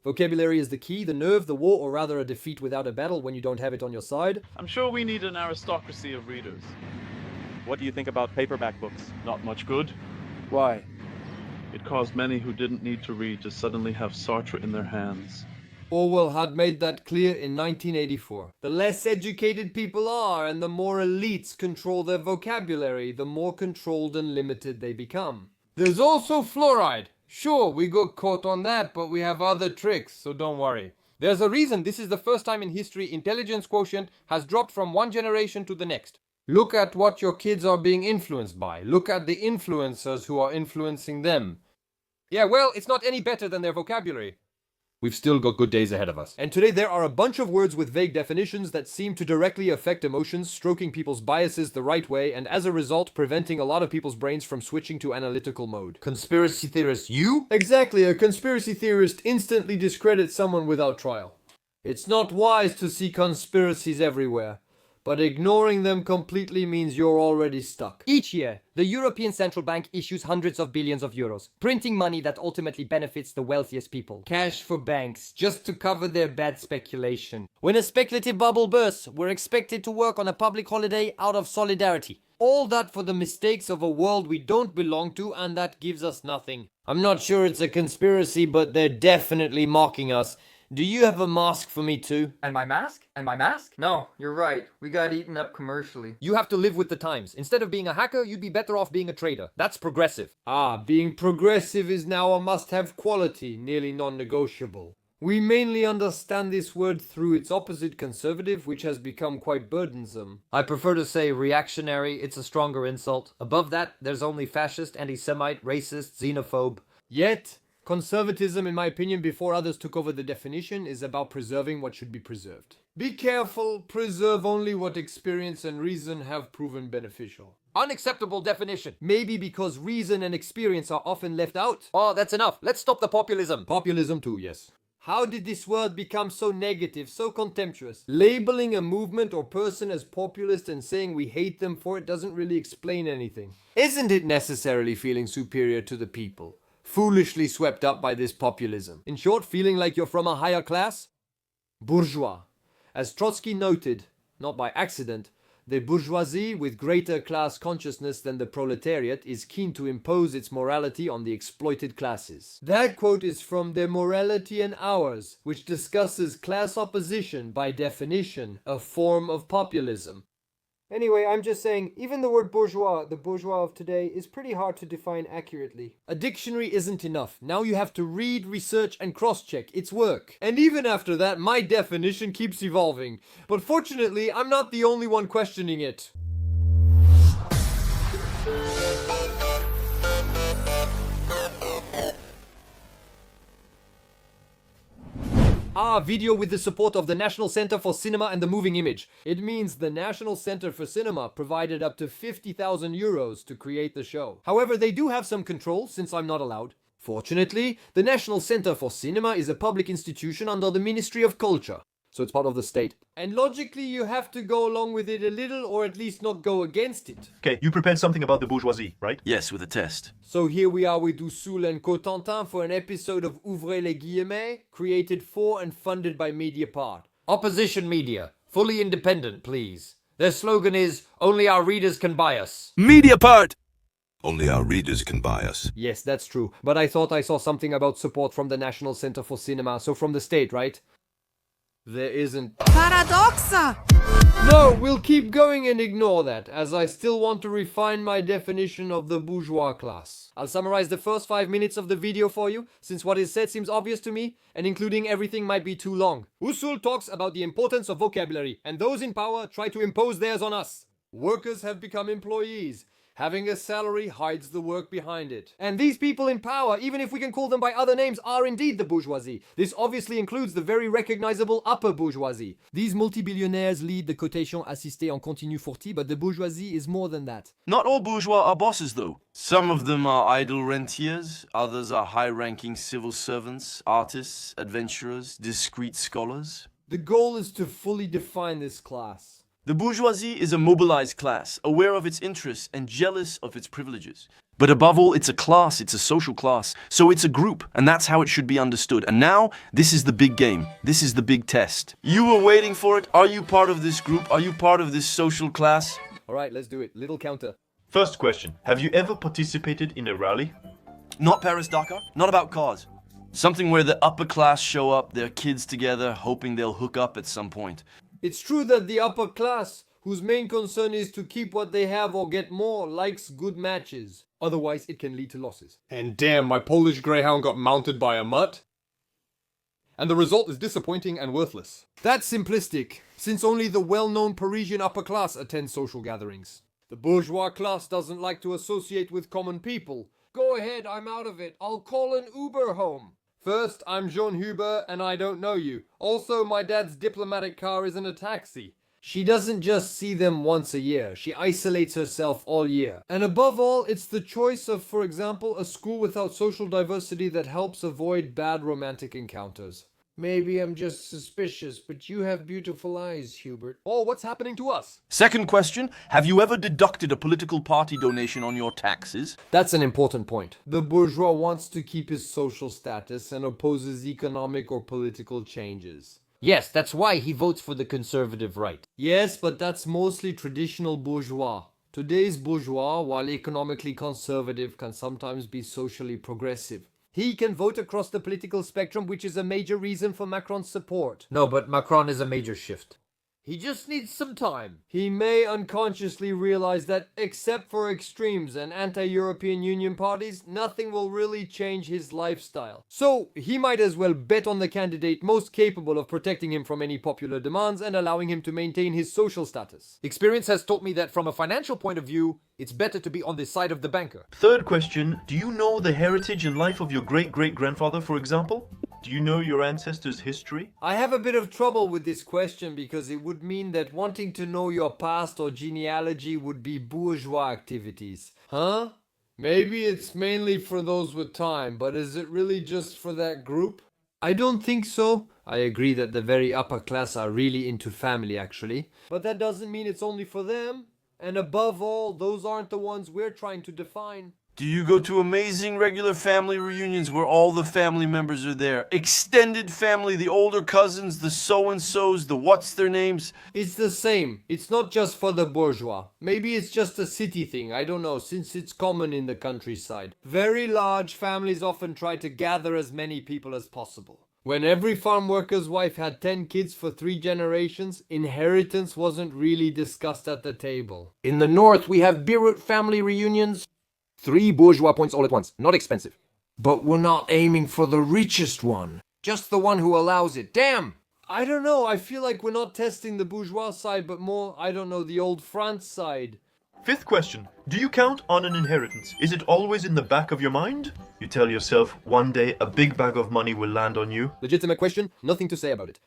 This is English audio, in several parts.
Vocabulary is the key, the nerve, the war, or rather a defeat without a battle when you don't have it on your side. I'm sure we need an aristocracy of readers. What do you think about paperback books? Not much good. Why? It caused many who didn't need to read to suddenly have Sartre in their hands. Orwell had made that clear in 1984. The less educated people are and the more elites control their vocabulary, the more controlled and limited they become. There's also fluoride. Sure, we got caught on that, but we have other tricks, so don't worry. There's a reason this is the first time in history intelligence quotient has dropped from one generation to the next. Look at what your kids are being influenced by. Look at the influencers who are influencing them. Yeah, well, it's not any better than their vocabulary. We've still got good days ahead of us. And today there are a bunch of words with vague definitions that seem to directly affect emotions, stroking people's biases the right way, and as a result, preventing a lot of people's brains from switching to analytical mode. Conspiracy theorist, you? Exactly, a conspiracy theorist instantly discredits someone without trial. It's not wise to see conspiracies everywhere, but ignoring them completely means you're already stuck. Each year, the European Central Bank issues hundreds of billions of euros, printing money that ultimately benefits the wealthiest people. Cash for banks, just to cover their bad speculation. When a speculative bubble bursts, we're expected to work on a public holiday out of solidarity. All that for the mistakes of a world we don't belong to, and that gives us nothing. I'm not sure it's a conspiracy, but they're definitely mocking us. Do you have a mask for me too? And my mask? And my mask? No, you're right. We got eaten up commercially. You have to live with the times. Instead of being a hacker, you'd be better off being a trader. That's progressive. Ah, being progressive is now a must-have quality, nearly non-negotiable. We mainly understand this word through its opposite, conservative, which has become quite burdensome. I prefer to say reactionary, it's a stronger insult. Above that, there's only fascist, anti-Semite, racist, xenophobe. Yet, conservatism, in my opinion, before others took over the definition, is about preserving what should be preserved. Be careful, preserve only what experience and reason have proven beneficial. Unacceptable definition. Maybe because reason and experience are often left out. Oh, that's enough. Let's stop the populism. Populism too, yes. How did this word become so negative, so contemptuous? Labeling a movement or person as populist and saying we hate them for it doesn't really explain anything. Isn't it necessarily feeling superior to the people? Foolishly swept up by this populism. In short, feeling like you're from a higher class? Bourgeois. As Trotsky noted, not by accident, the bourgeoisie with greater class consciousness than the proletariat is keen to impose its morality on the exploited classes. That quote is from Their Morality and Ours, which discusses class opposition, by definition, a form of populism. Anyway, I'm just saying, even the word bourgeois, the bourgeois of today, is pretty hard to define accurately. A dictionary isn't enough. Now you have to read, research, and cross-check. It's work. And even after that, my definition keeps evolving. But fortunately, I'm not the only one questioning it. Video with the support of the National Center for Cinema and the Moving Image. It means the National Center for Cinema provided up to 50,000 euros to create the show. However, they do have some control, since I'm not allowed. Fortunately, the National Center for Cinema is a public institution under the Ministry of Culture. So it's part of the state. And logically, you have to go along with it a little, or at least not go against it. Okay, you prepared something about the bourgeoisie, right? Yes, with a test. So here we are with USUL and Cotentin for an episode of Ouvrez les Guillemets, created for and funded by Mediapart. Opposition media. Fully independent, please. Their slogan is, only our readers can buy us. Mediapart! Only our readers can buy us. Yes, that's true. But I thought I saw something about support from the National Center for Cinema, so from the state, right? There isn't. PARADOXA! No, we'll keep going and ignore that, as I still want to refine my definition of the bourgeois class. I'll summarize the first 5 minutes of the video for you, since what is said seems obvious to me, and including everything might be too long. USUL talks about the importance of vocabulary, and those in power try to impose theirs on us. Workers have become employees. Having a salary hides the work behind it. And these people in power, even if we can call them by other names, are indeed the bourgeoisie. This obviously includes the very recognizable upper bourgeoisie. These multi-billionaires lead the quotation assistée en continu forti, but the bourgeoisie is more than that. Not all bourgeois are bosses, though. Some of them are idle rentiers, others are high-ranking civil servants, artists, adventurers, discreet scholars. The goal is to fully define this class. The bourgeoisie is a mobilized class, aware of its interests and jealous of its privileges. But above all, it's a class, it's a social class. So it's a group, and that's how it should be understood. And now, this is the big game. This is the big test. You were waiting for it. Are you part of this group? Are you part of this social class? Alright, let's do it. Little counter. First question. Have you ever participated in a rally? Not PARADOXA, not about cause. Something where the upper class show up, their kids together, hoping they'll hook up at some point. It's true that the upper class, whose main concern is to keep what they have or get more, likes good matches. Otherwise, it can lead to losses. And damn, my Polish greyhound got mounted by a mutt. And the result is disappointing and worthless. That's simplistic, since only the well-known Parisian upper class attends social gatherings. The bourgeois class doesn't like to associate with common people. Go ahead, I'm out of it. I'll call an Uber home. First, I'm Jean Huber and I don't know you. Also, my dad's diplomatic car isn't a taxi. She doesn't just see them once a year, she isolates herself all year. And above all, it's the choice of, for example, a school without social diversity that helps avoid bad romantic encounters. Maybe I'm just suspicious, but you have beautiful eyes, Hubert. Oh, what's happening to us? Second question, have you ever deducted a political party donation on your taxes? That's an important point. The bourgeois wants to keep his social status and opposes economic or political changes. Yes, that's why he votes for the conservative right. Yes, but that's mostly traditional bourgeois. Today's bourgeois, while economically conservative, can sometimes be socially progressive. He can vote across the political spectrum, which is a major reason for Macron's support. No, but Macron is a major shift. He just needs some time. He may unconsciously realize that, except for extremes and anti-European Union parties, nothing will really change his lifestyle. So, he might as well bet on the candidate most capable of protecting him from any popular demands and allowing him to maintain his social status. Experience has taught me that from a financial point of view, it's better to be on the side of the banker. Third question. Do you know the heritage and life of your great-great-grandfather, for example? Do you know your ancestors' history? I have a bit of trouble with this question because it would mean that wanting to know your past or genealogy would be bourgeois activities. Huh? Maybe it's mainly for those with time, but is it really just for that group? I don't think so. I agree that the very upper class are really into family, actually. But that doesn't mean it's only for them. And above all, those aren't the ones we're trying to define. Do you go to amazing regular family reunions where all the family members are there? Extended family, the older cousins, the so-and-sos, the what's their names? It's the same. It's not just for the bourgeois. Maybe it's just a city thing, I don't know, since it's common in the countryside. Very large families often try to gather as many people as possible. When every farm worker's wife had 10 kids for 3 generations, inheritance wasn't really discussed at the table. In the north, we have Beirut family reunions. 3 bourgeois points all at once. Not expensive. But we're not aiming for the richest one. Just the one who allows it. Damn! I don't know, I feel like we're not testing the bourgeois side, but more, I don't know, the old France side. Fifth question. Do you count on an inheritance? Is it always in the back of your mind? You tell yourself one day a big bag of money will land on you. Legitimate question, nothing to say about it.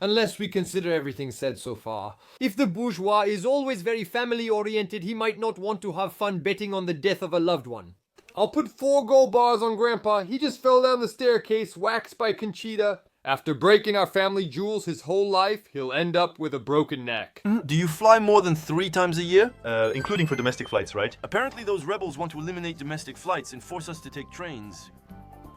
Unless we consider everything said so far. If the bourgeois is always very family-oriented, he might not want to have fun betting on the death of a loved one. I'll put 4 gold bars on Grandpa. He just fell down the staircase, waxed by Conchita. After breaking our family jewels his whole life, he'll end up with a broken neck. Do you fly more than 3 times a year? Including for domestic flights, right? Apparently those rebels want to eliminate domestic flights and force us to take trains.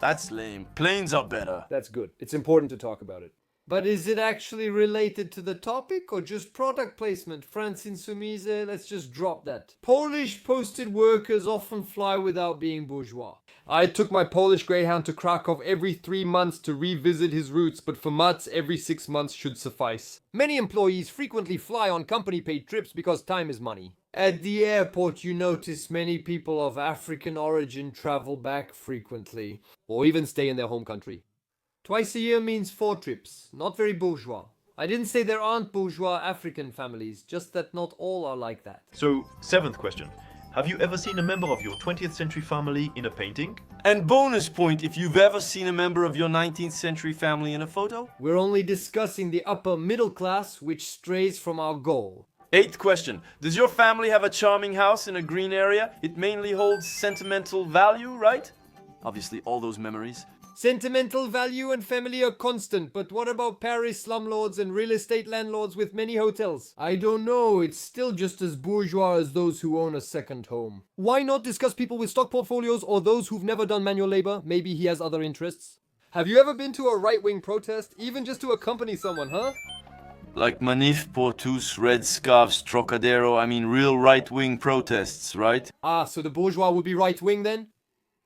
That's lame. Planes are better. That's good. It's important to talk about it. But is it actually related to the topic or just product placement? France Insoumise, let's just drop that. Polish posted workers often fly without being bourgeois. I took my Polish greyhound to Krakow every 3 months to revisit his roots, but for mutts, every 6 months should suffice. Many employees frequently fly on company-paid trips because time is money. At the airport, you notice many people of African origin travel back frequently, or even stay in their home country. Twice a year means 4 trips, not very bourgeois. I didn't say there aren't bourgeois African families, just that not all are like that. So, 7th question. Have you ever seen a member of your 20th century family in a painting? And bonus point if you've ever seen a member of your 19th century family in a photo? We're only discussing the upper middle class, which strays from our goal. 8th question. Does your family have a charming house in a green area? It mainly holds sentimental value, right? Obviously, all those memories. Sentimental value and family are constant, but what about Paris slumlords and real estate landlords with many hotels? I don't know, it's still just as bourgeois as those who own a second home. Why not discuss people with stock portfolios or those who've never done manual labor? Maybe he has other interests. Have you ever been to a right-wing protest, even just to accompany someone, huh? Like Manif pour tous, Red Scarves, Trocadero, I mean real right-wing protests, right? Ah, so the bourgeois would be right-wing then?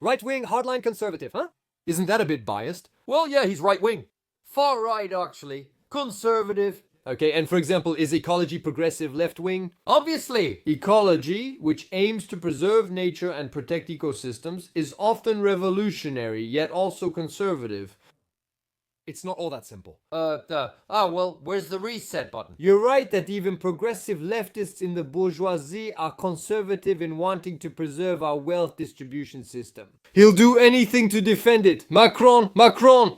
Right-wing, hardline conservative, huh? Isn't that a bit biased? Well, yeah, he's right-wing. Far right, actually. Conservative. Okay, and for example, is ecology progressive left-wing? Obviously. Ecology, which aims to preserve nature and protect ecosystems, is often revolutionary, yet also conservative. It's not all that simple. Well, where's the reset button? You're right that even progressive leftists in the bourgeoisie are conservative in wanting to preserve our wealth distribution system. He'll do anything to defend it. Macron,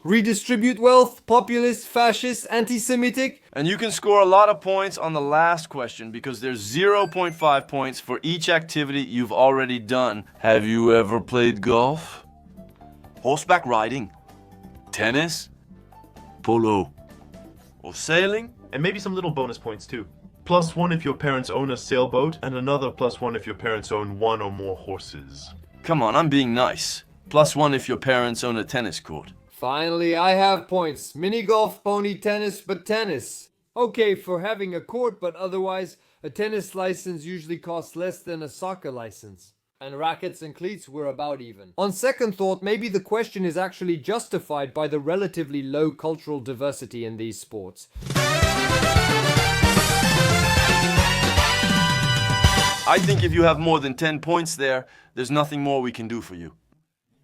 redistribute wealth, populist, fascist, anti-Semitic. And you can score a lot of points on the last question because there's 0.5 points for each activity you've already done. Have you ever played golf? Horseback riding? Tennis? Polo? Or sailing? And maybe some little bonus points too. +1 if your parents own a sailboat, and another +1 if your parents own 1 or more horses. Come on, I'm being nice. +1 if your parents own a tennis court. Finally, I have points. Mini golf, pony tennis, but tennis. Okay, for having a court, but otherwise, a tennis license usually costs less than a soccer license. And rackets and cleats were about even. On second thought, maybe the question is actually justified by the relatively low cultural diversity in these sports. I think if you have more than 10 points there, there's nothing more we can do for you.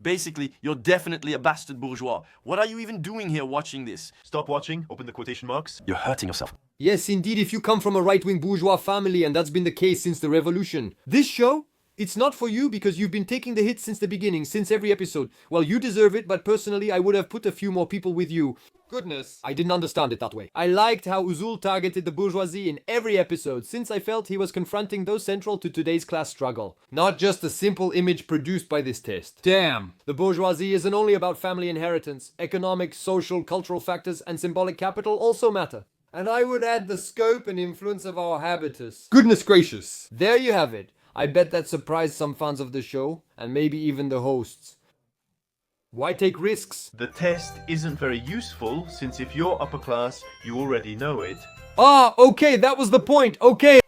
Basically, you're definitely a bastard bourgeois. What are you even doing here watching this? Stop watching, open the quotation marks. You're hurting yourself. Yes, indeed, if you come from a right-wing bourgeois family, and that's been the case since the revolution. This show? It's not for you because you've been taking the hits since the beginning, since every episode. Well, you deserve it, but personally, I would have put a few more people with you. Goodness, I didn't understand it that way. I liked how USUL targeted the bourgeoisie in every episode, since I felt he was confronting those central to today's class struggle. Not just a simple image produced by this test. Damn. The bourgeoisie isn't only about family inheritance. Economic, social, cultural factors and symbolic capital also matter. And I would add the scope and influence of our habitus. Goodness gracious. There you have it. I bet that surprised some fans of the show, and maybe even the hosts. Why take risks? The test isn't very useful, since if you're upper class, you already know it. Ah, okay, that was the point, okay!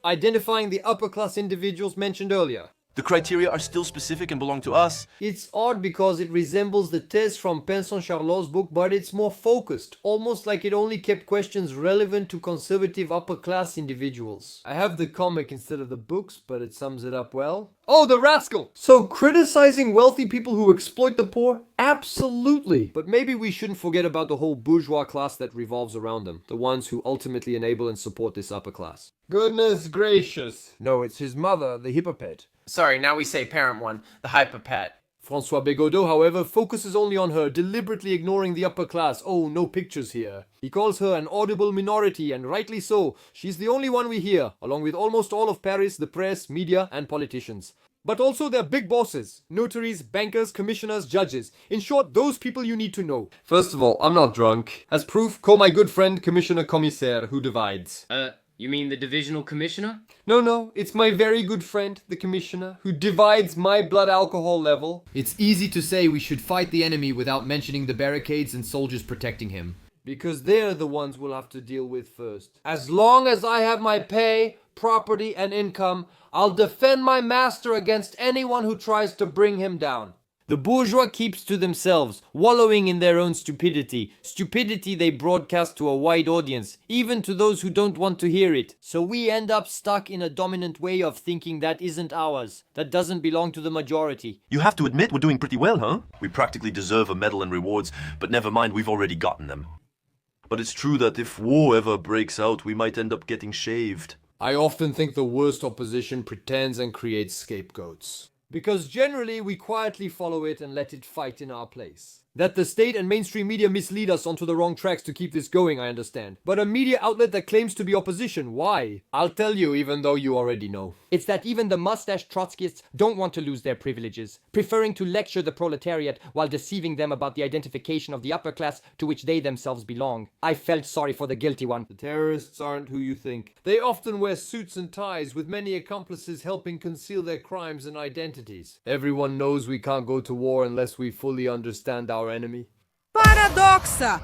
Identifying the upper class individuals mentioned earlier. The criteria are still specific and belong to us. It's odd because it resembles the test from Pinson Charlot's book, but it's more focused, almost like it only kept questions relevant to conservative upper class individuals. I have the comic instead of the books, but it sums it up well. Oh, the rascal! So criticizing wealthy people who exploit the poor? Absolutely! But maybe we shouldn't forget about the whole bourgeois class that revolves around them, the ones who ultimately enable and support this upper class. Goodness gracious. No, it's his mother, the hippopet. Sorry, now we say parent one, the hypopet. François Bégodeau, however, focuses only on her, deliberately ignoring the upper class. Oh, no pictures here. He calls her an audible minority, and rightly so. She's the only one we hear, along with almost all of Paris, the press, media, and politicians. But also their big bosses, notaries, bankers, commissioners, judges. In short, those people you need to know. First of all, I'm not drunk. As proof, call my good friend Commissioner Commissaire, who divides. You mean the divisional commissioner? No, it's my very good friend, the commissioner, who divides my blood alcohol level. It's easy to say we should fight the enemy without mentioning the barricades and soldiers protecting him. Because they're the ones we'll have to deal with first. As long as I have my pay, property, and income, I'll defend my master against anyone who tries to bring him down. The bourgeois keeps to themselves, wallowing in their own stupidity. Stupidity they broadcast to a wide audience, even to those who don't want to hear it. So we end up stuck in a dominant way of thinking that isn't ours, that doesn't belong to the majority. You have to admit we're doing pretty well, huh? We practically deserve a medal and rewards, but never mind, we've already gotten them. But it's true that if war ever breaks out, we might end up getting shaved. I often think the worst opposition pretends and creates scapegoats. Because generally we quietly follow it and let it fight in our place. That the state and mainstream media mislead us onto the wrong tracks to keep this going, I understand. But a media outlet that claims to be opposition, why? I'll tell you, even though you already know. It's that even the mustached Trotskyists don't want to lose their privileges, preferring to lecture the proletariat while deceiving them about the identification of the upper class to which they themselves belong. I felt sorry for the guilty one. The terrorists aren't who you think. They often wear suits and ties, with many accomplices helping conceal their crimes and identities. Everyone knows we can't go to war unless we fully understand our enemy. PARADOXA!